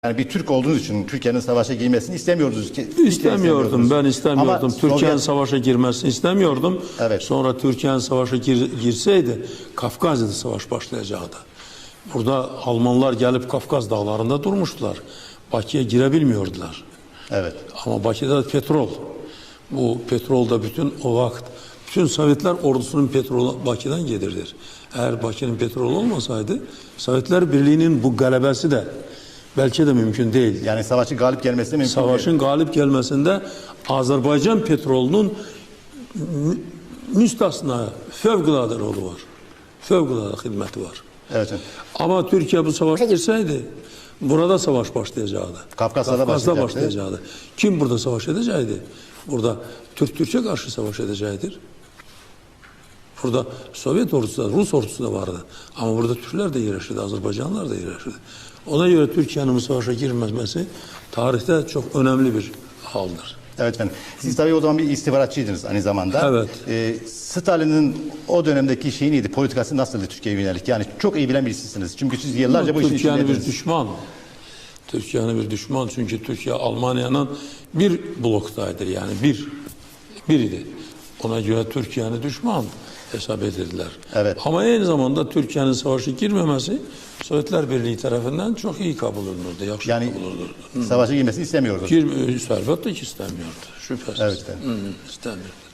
Yani bir Türk olduğunuz için Türkiye'nin savaşa girmesini istemiyordunuz ki. İstemiyordum, ben istemiyordum. Ama Türkiye'nin savaşa girmesini istemiyordum. Evet. Sonra Türkiye'nin savaşa girseydi Kafkasya'da savaş başlayacaktı. Burada Almanlar gelip Kafkas dağlarında durmuştular. Bakü'ye girebilmiyordular. Evet. Ama Bakü'de petrol. Bu petrol da bütün o vakit, bütün Sovyetler ordusunun petrolü Bakü'den gelirdir. Eğer Bakü'nün petrolü olmasaydı Sovyetler Birliği'nin bu galebesi de belki de mümkün değil. Yani savaşın galip gelmesi de mümkün Savaşın değil. galip gelmesinde Azerbaycan petrolünün müstesna fevkalade rolü var. Fevkalade hizmeti var. Evet. Ama Türkiye bu savaşa girseydi burada savaş başlayacaktı. Kafkas'ta başlayacaktı. Kim burada savaş edecekti? Burada Türk'e karşı savaş edecektir. Burada Sovyet ordusu da, Rus ordusu da vardı. Ama burada Türkler de yaşadı, Azerbaycanlılar da yaşadı. Ona göre Türkiye'nin bu savaşa girmemesi tarihte çok önemli bir haldir. Evet efendim. Siz tabii o zaman bir istihbaratçıydınız aynı zamanda. Evet. Stalin'in o dönemdeki şeyi neydi? Politikası nasıldı Türkiye'ye yönelik? Yani çok iyi bilen birisisiniz. Çünkü siz yıllarca bu işin Türkiye'nin içindeydiniz. bir düşman. Türkiye'nin bir düşman. Çünkü Türkiye Almanya'nın bir bloktaydı, yani biriydi. Ona göre Türkiye'nin düşman hesap edildiler. Evet. Ama aynı zamanda Türkiye'nin savaşa girmemesi Sovyetler Birliği tarafından çok iyi kabul edilirdi. Yakşı Yani kabul edilirdi. savaşa girmesini istemiyordu. Elbette ki istemiyordu. Şüphesiz. Evet efendim. İstemiyordu.